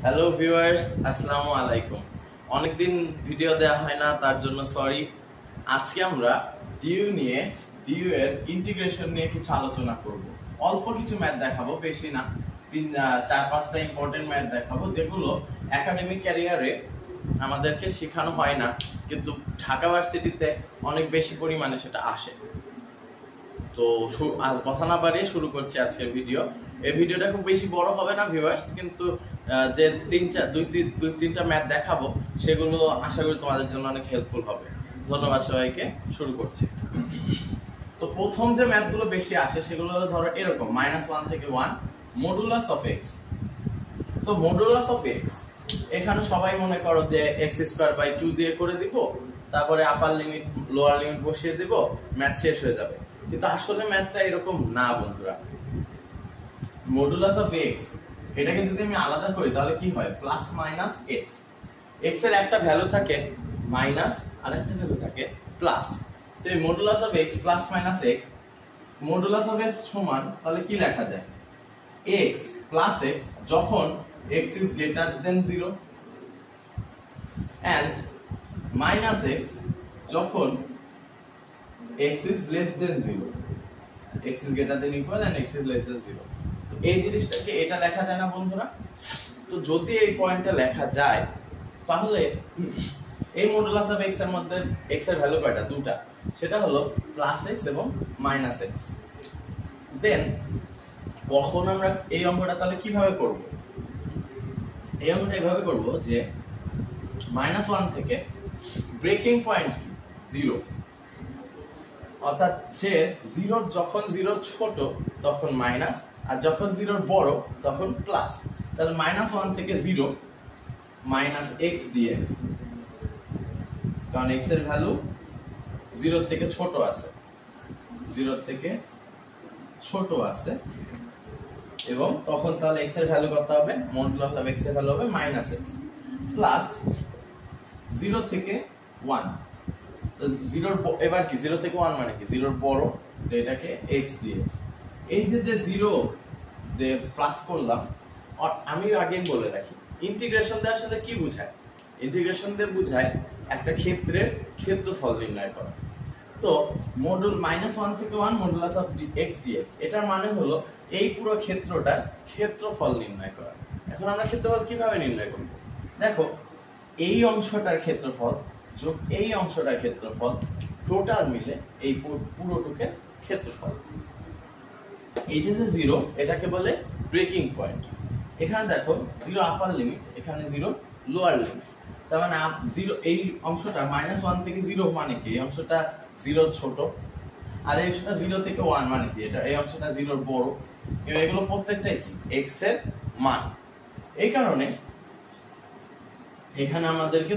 Hello viewers, আসসালামু আলাইকুম। অনেকদিন ভিডিও দেওয়া হয় না, তার জন্য সরি। আজকে আমরা ডিইউ এর ইন্টিগ্রেশন নিয়ে কিছু আলোচনা করব। অল্প কিছু ম্যাথ দেখাবো, বেশি না। 4-5টা ইম্পর্টেন্ট ম্যাথ দেখাবো যেগুলো একাডেমিক ক্যারিয়ারে আমাদেরকে শেখানো হয় না, কিন্তু ঢাকা ভার্সিটিতে অনেক বেশি পরিমাণে সেটা আসে। তো কথা না বাড়িয়ে শুরু করছি আজকের ভিডিও। এই ভিডিওটা খুব বেশি বড় হবে না ভিউয়ার্স, কিন্তু যে দুই তিনটা ম্যাথ দেখাবো সেগুলো আশা করি তোমাদের জন্য অনেক হেল্পফুল হবে। ধন্যবাদ সবাইকে। শুরু করছি। তো প্রথম যে ম্যাথগুলো বেশি আসে সেগুলো ধরো এরকম -1 থেকে 1 মডুলাস অফ এক্স। তো মডুলাস অফ এক্স এখানে সবাই মনে করো যে x² 2 দিয়ে করে দিব, তারপরে আপার লিমিট লোয়ার লিমিট বসিয়ে দিব, ম্যাথ শেষ হয়ে যাবে। কিন্তু আসলে ম্যাথটা এরকম না বন্ধুরা। মডুলাস অফ এক্স এটাকে যদি আমি আলাদা করি তাহলে কি হয়? Plus minus x. এক্স এর একটা ভ্যালু থাকে মাইনাস আর একটা ভ্যালু থাকে প্লাস। তো এই modulus of x plus minus x, modulus of x সমান তাহলে কি লেখা যায়? এক্স প্লাস এক্স যখন x is greater than 0 and minus x যখন x is less than 0, x is greater than equal and x is less than 0। তো এই জিনিসটাকে এটা লেখা যায় না বন্ধুরা? তো যদি এই পয়েন্টটা লেখা যায় তাহলে এই মডুলাস অফ x এর মধ্যে x এর ভ্যালু কয়টা? দুটা, সেটা হলো প্লাস x এবং মাইনাস x। দেন কখন আমরা এই অঙ্কটা তাহলে কিভাবে করব? এই অঙ্কটা এভাবে করব যে -1 থেকে ব্রেকিং পয়েন্ট কি 0, অর্থাৎ যে 0 যখন 0 ছোট তখন মাইনাস আর যখন 0 বড় তখন প্লাস। তাহলে -1 থেকে 0 মাইনাস x dx, কারণ x এর ভ্যালু 0 থেকে ছোট আছে, 0 থেকে ছোট আছে, এবং তখন তাহলে x এর ভ্যালু কত হবে? মডুলাস অফ x এর ভ্যালু হবে -x প্লাস 0 থেকে 1। এবার কি 0 থেকে 1 মানে কি? 0 বড়, তো এটাকে x dx। এই যে 0 যে প্লাস করলাম, আমি আগেই বলে রাখি ইন্টিগ্রেশন দিয়ে আসলে কি বোঝায়? ইন্টিগ্রেশন দিয়ে বোঝায় একটা ক্ষেত্রের ক্ষেত্রফল নির্ণয় করা। তো মডুল -1 থেকে 1 মডুলাস অফ x dx, এটার মানে হলো এই পুরো ক্ষেত্রটার ক্ষেত্রফল নির্ণয় করা। এখন আমরা ক্ষেত্রফল কিভাবে নির্ণয় করব? দেখো, এই অংশটার ক্ষেত্রফল যোগ এই অংশটার ক্ষেত্রফল টোটাল মিলে এই পুরোটুকের ক্ষেত্রফল। এই যে 0 এটাকে বলে ব্রেকিং পয়েন্ট। এখানে দেখো 0 আপার লিমিট, এখানে 0 লোয়ার লিমিট। তার মানে 0 এই অংশটা -1 থেকে 0 মানে কি? এই অংশটা 0 ছোট, আর এই অংশটা 0 থেকে 1 মানে কি? এটা এই অংশটা 0 বড়। এগুলো প্রত্যেকটাই কি x এর মান। এই কারণে এখানে আমাদেরকে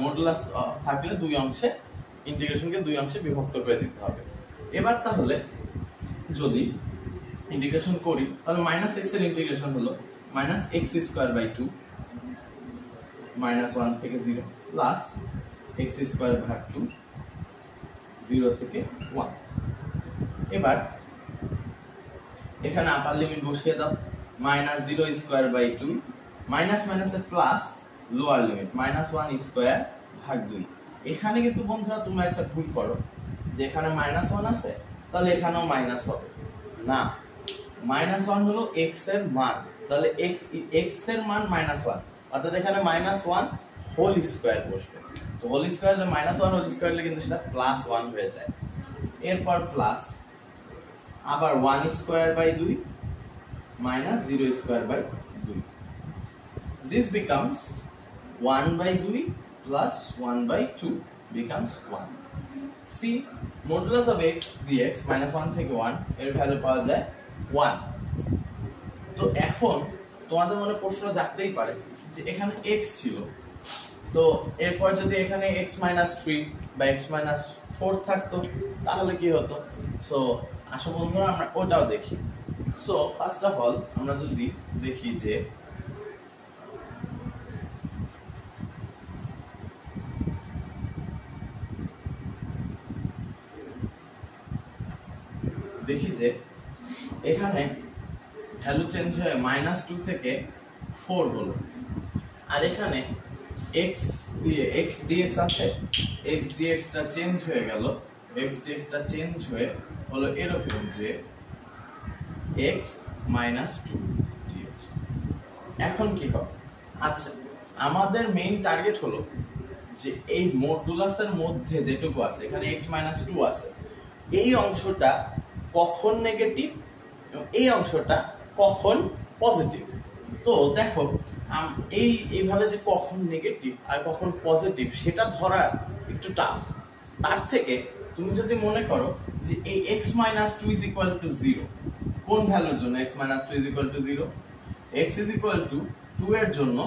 মডুলাস থাকলে দুই অংশে ইন্টিগ্রেশনকে দুই অংশে বিভক্ত করে দিতে হবে। এবার তাহলে যদি ইন্টিগ্রেশন করি তাহলে -x এর ইন্টিগ্রেশন হলো -x² 2 -1 থেকে 0 প্লাস x²/2 0 থেকে 1। এবার এখানে আপার লিমিট বসিয়ে দাও, -0² 2 মাইনাস মাইনাসের প্লাস লোয়ার লিমিট -1² 2। এখানে কিন্তু বন্ধুরা তোমরা একটা ভুল করো যে এখানে -1 আছে তাহলে এখানেও মাইনাস হবে না। -1 হলো x এর মান, তাহলে x এর মান -1, অর্থাৎ এখানে -1 হোল স্কয়ার বসবে। তো হোল স্কয়ার যে -1 হোল স্কয়ার হলে কিন্তু সেটা +1 হয়ে যায়। এরপর প্লাস আবার 1² 2 -0² 2। This becomes 1/2 plus 1/2 becomes 1. See, modulus of x dx -1 থেকে 1 এর ভ্যালু পাওয়া যায় 1। তো এখন তোমাদের মনে প্রশ্ন জাগতেই পারে যে এখানে x ছিল, তো এরপর যদি এখানে x-3 বা x-4 থাকতো তাহলে কি হতো? সো আসো বন্ধুরা আমরা ওটাও দেখি। সো ফার্স্ট অফ অল আমরা যদি দেখি যে এখানে ভ্যালু চেঞ্জ হয়ে -2 থেকে 4 হলো। আর এখানে x দিয়ে x dx আছে, x dx টা চেঞ্জ হয়ে গেল, x dx টা চেঞ্জ হয়ে হলো এরকম যে x minus 2 dx। এখন কি হবে? আচ্ছা, আমাদের মেইন টার্গেট হলো যে এই মডুলাসের মধ্যে যেটুকু আছে, এখানে x minus 2 আছে, এই অংশটা কখন নেগেটিভ এবং এই অংশটা কখন পজিটিভ। তো দেখো এইভাবে যে কখন নেগেটিভ আর কখন পজিটিভ সেটা ধরা একটু টাফ। তার থেকে তুমি যদি মনে করো যে এই x minus 2 is equal to 0, কোন ভ্যালুর জন্য x minus 2 is equal to 0? x is equal to 2 এর জন্য,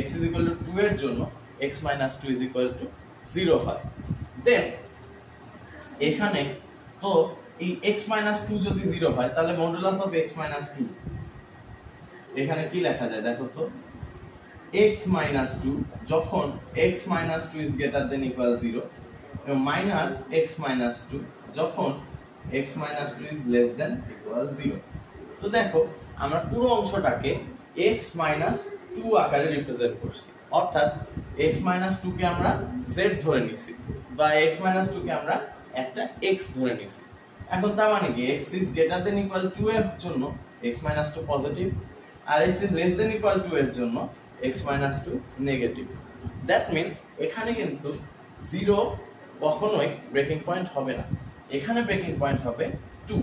x is equal to 2 এর জন্য x minus 2 is equal to 0 হয়। দেন এখানে তো এই x minus 2 যদি 0 হয় তাহলে মডুলাস অফ x minus 2 এখানে কি লেখা যায় দেখো তো, x minus 2 যখন x minus 2 is greater than equal 0 এবং minus x minus 2 যখন x minus 2 is less than equal 0। তো দেখো আমরা পুরো অংশটাকে x minus 2 আকারে রিপ্রেজেন্ট করছি, অর্থাৎ x minus 2 কে আমরা z ধরে নিছি বা x minus 2 কে আমরা একটা x ধরে নিছি। এখন তার মানে কি x is greater than equal 2 এর জন্য x minus 2 পজিটিভ আর x is less than equal 2 এর জন্য x minus 2 negative. That means এখানে কিন্তু 0 কখনোই ব্রেকিং পয়েন্ট হবে না, এখানে ব্রেকিং পয়েন্ট হবে 2।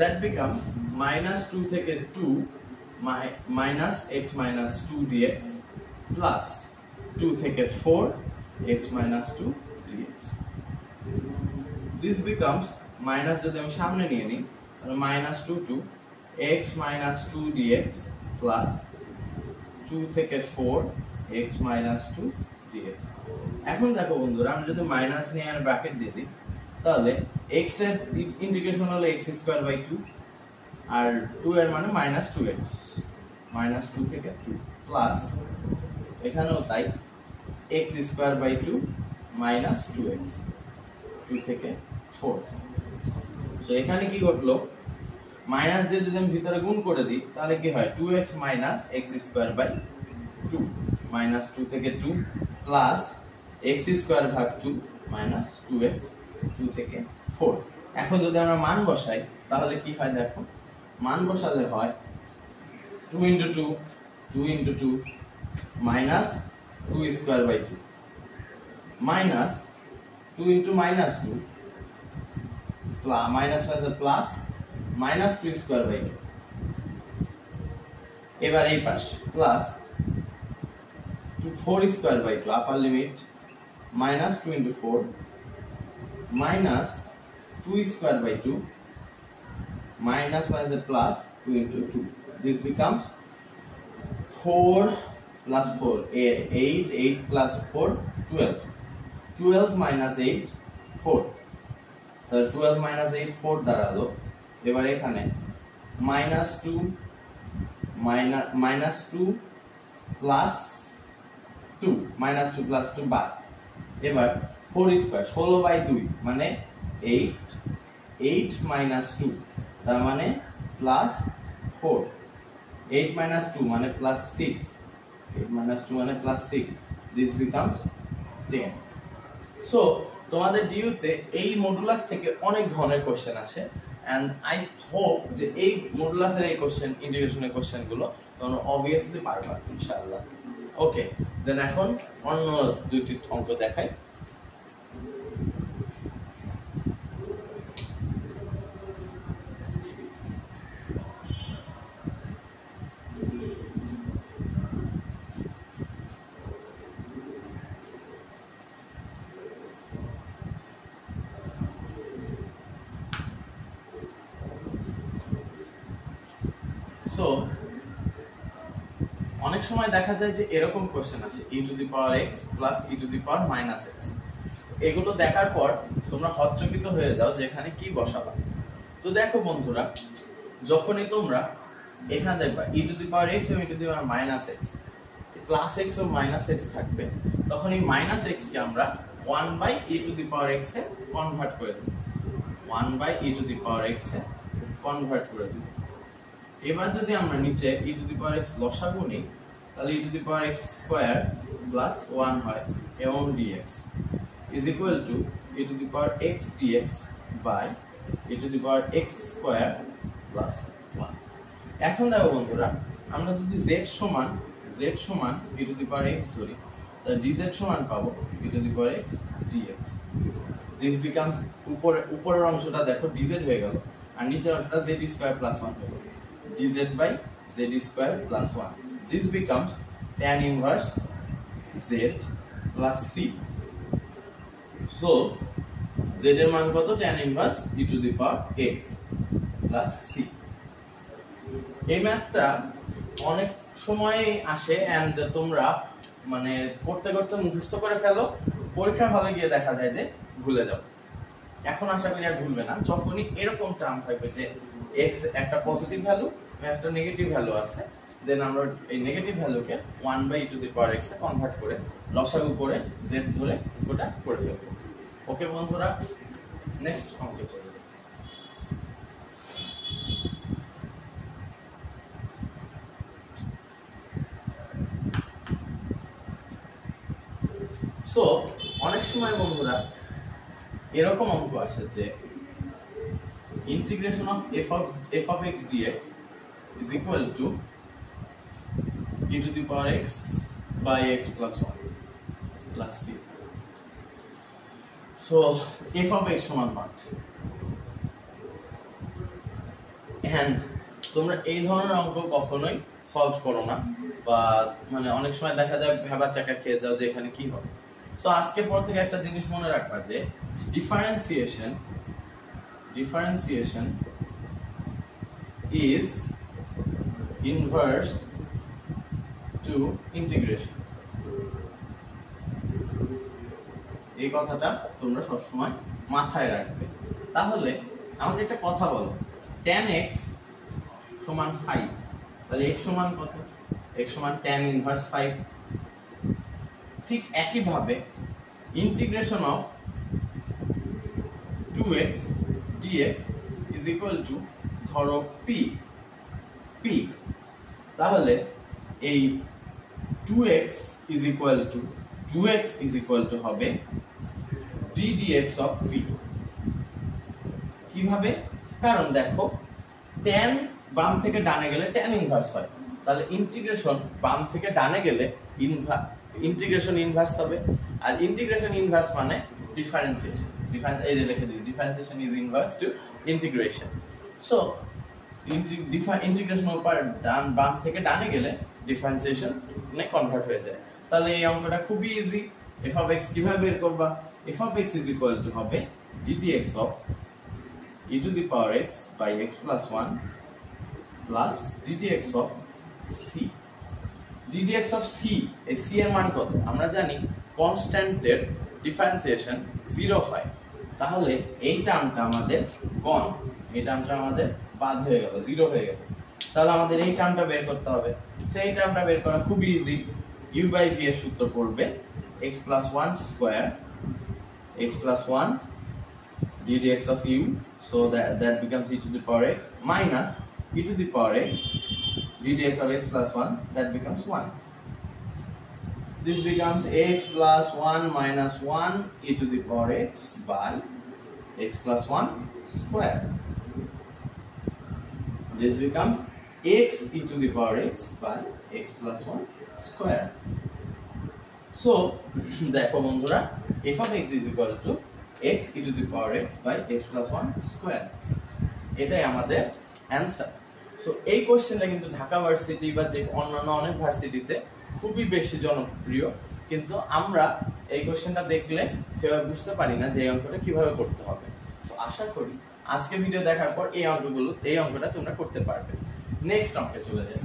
দ্যাট বিকামস -2 থেকে 2 minus x minus 2 dx plus 2 থেকে 4 x minus 2 dx। This becomes minus যদি আমি সামনে নিয়ে নিই তাহলে -2 to x minus 2 dx plus 2 থেকে 4 x minus 2 dx। এখন দেখো বন্ধুরা, আমি যদি মাইনাস নিয়ে আর ব্র্যাকেট দিয়ে দিই তাহলে x এর ইন্টিগ্রেশন হলো x স্কয়ার বাই 2 আর 2 এর মানে -2x, -2 থেকে 2 প্লাস এখানেও তাই x স্কয়ার বাই 2 -2x, 2 থেকে 4। সো এখানে কি ঘটলো, মাইনাস দিয়ে যদি আমি ভিতরে গুণ করে দিই তাহলে কি হয় 2x minus x square by 2, -2 থেকে 2 প্লাস x স্কয়ার ভাগ 2 minus 2x, 2 থেকে 4। এখন যদি আমরা মান বসাই তাহলে কি হয় দেখো, মান বসালে হয় 2 into 2, 2 into 2 minus 2 square by 2 minus 2 into -2 plus minus আছে প্লাস -2 স্কয়ার বাই 2। এবার এই পাশ plus 4 square by 2 upper limit -2 into 4 minus 2 square by 2 minus 1 is a plus 2 into 2. This becomes 4 plus 4, 8, 8 plus 4, 12. 12 minus 8, 4. So 12 minus 8, 4 দাঁড়ালো। এবার এখানে -2 plus 2 plus 2 বাদ। এবার 4 square 16 by 2 মানে 8, 8 minus 2 তার মানে প্লাস 4, 8 minus 2 মানে প্লাস 6, 8 minus 2 মানে প্লাস 6। This becomes 10. So তোমাদের ডিইউতে এই মডুলাস থেকে অনেক ধরনের কোশ্চেন আসে and I hope যে এই মডুলাসের এই কোশ্চেন, ইন্টিগ্রেশনের কোশ্চেনগুলো তোমরা obviously পারবা ইনশাআল্লাহ। ওকে, দেন এখন অন্য দুটি অঙ্ক দেখাই। সো অনেক সময় দেখা যায় যে এরকম কোশ্চেন আসে e to the power x plus e to the power minus x। এগুলো দেখার পর তোমরা হতচকিত হয়ে যাও যে এখানে কি বসাবা। তো দেখো বন্ধুরা, যখনই তোমরা এখানে দেখবা e to the power x এবং e to the power minus x, plus x ও মাইনাস x থাকবে, তখন এই মাইনাস x কে আমরা 1 by e to the power x এ কনভার্ট করে দেব, 1 by e to the power x এ কনভার্ট করে দেব। এবার যদি আমরা নিচে e to the power x লসাগু নিই তাহলে e to the power x square plus 1 হয় এবং dx is equal to e to the power x dx by e to the power x square plus 1। এখন দেখো বন্ধুরা, আমরা যদি z সমান e to the power x ধরি, তাহলে dz সমান পাবো e to the power x dx। this becomes উপরের অংশটা দেখো dz হয়ে গেল, আর নিচের অংশটা z স্কয়ার প্লাস 1 হলো, dz by z square plus 1। this becomes tan inverse z plus c। so z এর মান কত? tan inverse e to the power x plus c। এই ম্যাথটা অনেক সময় আসে এন্ড তোমরা মানে করতে করতে মুখস্থ করে ফেলো, পরীক্ষার হলে গিয়ে দেখা যায় যে ভুলে যাও। এখন আশা করি আর ভুলবে না। যখনই এরকম টার্ম থাকবে যে x একটা পজিটিভ ভ্যালু একটা নেগেটিভ ভ্যালু আছে, দেন আমরা এই নেগেটিভ ভ্যালুকে 1/e to the power x এ কনভার্ট করে লসাগু করে z ধরে ওটা করে ফেলবো। ওকে বন্ধুরা, নেক্সট অঙ্কে চলে যাই। সো অনেক সময় বন্ধুরা এরকম অঙ্ক আসে যে integration of f of x dx is equal to e to the power x by x plus 1 plus c। so f of x সমান 1 and তোমরা এই ধরনের অঙ্ক কখনোই সলভ করো না, বা মানে অনেক সময় দেখা যায় ভাবা চাকা খেয়ে যাও যে এখানে কি হবে। সো আজকের পর থেকে একটা জিনিস মনে রাখবা যে differentiation is inverse to integration। এই কথাটা তোমরা সবসময় মাথায় রাখবে। তাহলে আমাকে একটা কথা বলো, tan x সমান 5, তাহলে x সমান কত? x সমান tan ইনভার্স 5। ঠিক একই ভাবে integration of 2x dx is equal to ধরো p। তাহলে এই 2x is equal to হবে d dx of p। কিভাবে? কারণ দেখো tan বাম থেকে ডানে গেলে tan ইনভার্স হয়, তাহলে ইন্টিগ্রেশন বাম থেকে ডানে গেলে ইন্টিগ্রেশন ইনভার্স হবে, আর ইন্টিগ্রেশন ইনভার্স মানে ডিফারেন্সিয়েশন। এই যে লিখে দিই, differentiation is inverse to integration. So integration উপর বাম থেকে ডানে গেলে ডিফারেন্সিয়েশন নে কনভার্ট হয়ে যায়। তাহলে এই অঙ্কটা খুবই ইজি। f of x কিভাবে বের করবা? f of x is equal to হবে d dx of e to the power x by x plus 1 plus d dx of c। d dx of c, এই c এর মান কত? আমরা জানি কনস্ট্যান্টের ডিফারেন্সিয়েশন 0 হয়, তাহলে এই টার্মটা আমাদের গন, এই টার্মটা আমাদের বাদ হয়ে গেল, 0 হয়ে গেল। তাহলে আমাদের এই টার্মটা বের করতে হবে। সেই টার্মটা বের করা খুবই ইজি। u by v এর সূত্র পড়বে x plus 1 square x plus 1 d dx of u, so that becomes e to the power x minus e to the power x d dx of x plus 1, that becomes 1। this becomes x plus 1 minus 1 e to the power x by x plus 1 square। this becomes x e to the power x by x plus 1 square। so দেখো বন্ধুরা, f of x is equal to x e to the power x by x plus 1 square, এটাই আমাদের answer. So এই কোশ্চেনটা কিন্তু Dhaka varsity বা যে অন্যান্য অনেক ভার্সিটিতে খুবই বেশি জনপ্রিয়, কিন্তু আমরা এই কোশ্চেনটা দেখলে সেভাবে বুঝতে পারি না যে এই অঙ্কটা কিভাবে করতে হবে। সো আশা করি আজকে ভিডিও দেখার পর এই অঙ্কটা তোমরা করতে পারবে। নেক্সট অঙ্কে চলে যাই।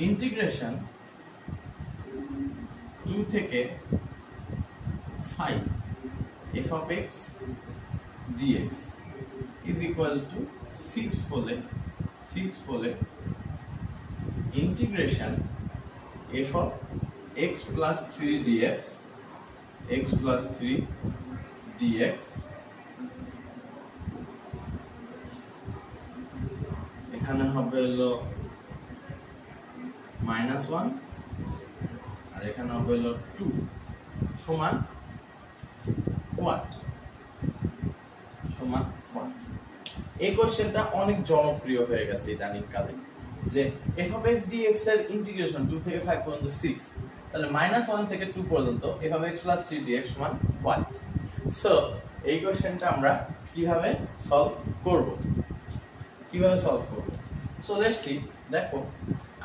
ইন্টিগ্রেশন 2 থেকে 5 f of x dx is equal to 6 হলে integration f of x plus 3 dx x plus 3 dx এখানে হবে হলো -1 আর এখানে হবে হলো 2 সমান what সমান what। এই কোশ্চেনটা অনেক জনপ্রিয় হয়ে গেছে ইদানিং কালে, যে f of x dx এর ইন্টিগ্রেশন 2 থেকে 5 পর্যন্ত 6, তাহলে -1 থেকে 2 পর্যন্ত f of x plus 3 dx সমান what। সো এই কোশ্চেনটা আমরা কিভাবে সলভ করব, সো লেটস সি। দেখো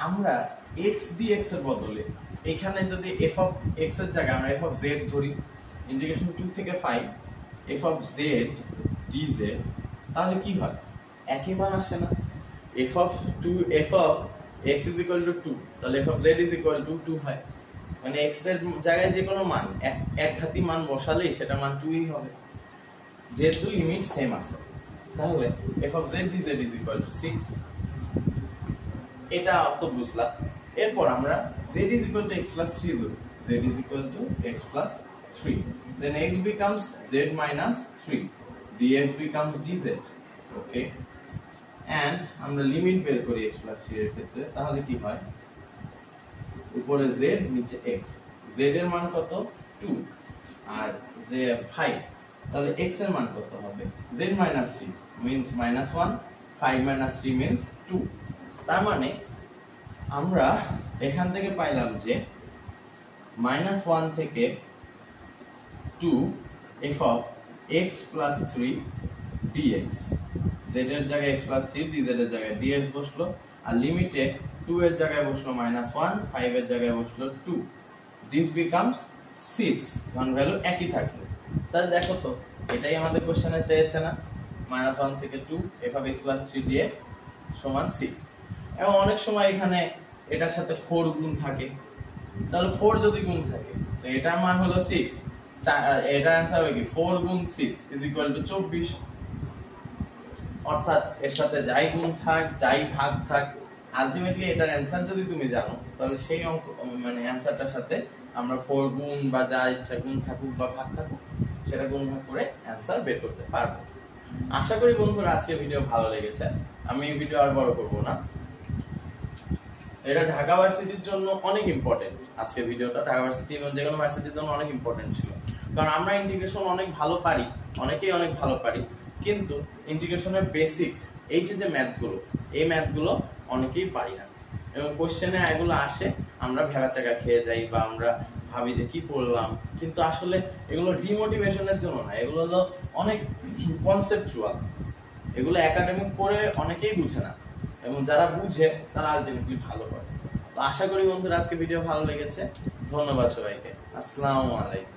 আমরা x dx এর বদলে এখানে যদি f of x এর জায়গায় আমরা f of z ধরি, ইন্টিগ্রেশন 2 থেকে 5 f of z dz, তাহলে কি হয়? একই মান আসে না? f of x is equal to 2, তাহলে f of z is equal to 2 হয়, মানে x এর জায়গায় যে কোনো মান এক ঘাতি মান বসালেই সেটা মান 2 ই হবে, যেহেতু লিমিট সেম আছে। তাহলে f of z dz is equal to 6, এটা তো বুঝলাম। এরপর আমরা z is equal to x plus 3 ধরি, z is equal to x plus 3, then x becomes z minus 3, dx becomes dz, okay. and আমরা limit বের করি x plus 3 এর ক্ষেত্রে, তাহলে কি হয়? উপরে z নিচে x, z এর মান কত? 2 আর z 5, তাহলে x এর মান কত হবে? z minus 3 means -1, 5 minus 3 means 2। তার মানে আমরা এখান থেকে পাইলাম যে -1 থেকে 2 f of x plus 3 dx, z এর জায়গায় x plus 3, dz এর জায়গায় dx বসলো, আর লিমিটে 2 এর জায়গায় বসলো -1, 5 এর জায়গায় বসলো 2, this becomes 6, মান ভ্যালু একই থাকলো। তাহলে দেখো তো এটাই আমাদের কোশ্চেনে চেয়েছে না? -1 থেকে 2 f of x plus 3 dx সমান 6। এবং অনেক সময় এখানে এটার সাথে 4 গুণ থাকে, তাহলে 4 যদি গুণ থাকে তো এটার মান হলো 6, এটার आंसर হবে কি 4 গুণ 6 is equal to 24। অর্থাৎ এর সাথে যাই গুণ থাক যাই ভাগ থাক, আলটিমেটলি এটার आंसर যদি তুমি জানো তাহলে সেই অঙ্ক মানে आंसरটার সাথে আমরা 4 গুণ বা যা ইচ্ছা গুণ থাকুক বা ভাগ থাকুক সেটা গুণ ভাগ করে आंसर বের করতে পারবো। আশা করি বন্ধুরা আজকের ভিডিও ভালো লেগেছে। আমি এই ভিডিও আর বড় করব না, এটা ঢাকা ভার্সিটির জন্য অনেক ইম্পর্টেন্ট। আজকে ভিডিওটা ঢাকা ভার্সিটি এবং যে কোনো ভার্সিটির জন্য অনেক ইম্পর্টেন্ট ছিল, কারণ আমরা ইন্টিগ্রেশন অনেক ভালো পারি, অনেকেই অনেক ভালো পারি, কিন্তু ইন্টিগ্রেশনের বেসিক এই যে ম্যাথগুলো, এই ম্যাথগুলো অনেকেই পারি না, এবং কোশ্চেনে এগুলো আসে আমরা ভেবাচাকা খেয়ে যাই বা আমরা ভাবি যে কি পড়লাম, কিন্তু আসলে এগুলো ডিমোটিভেশনের জন্য না, এগুলো হলো অনেক কনসেপচুয়াল, এগুলো একাডেমিক পড়ে অনেকেই বুঝে না, এবং যারা বুঝে তারা আলটিমেটলি ভালো করে। তো আশা করি বন্ধুরা আজকে ভিডিও ভালো লেগেছে। ধন্যবাদ সবাইকে। আসসালামু আলাইকুম।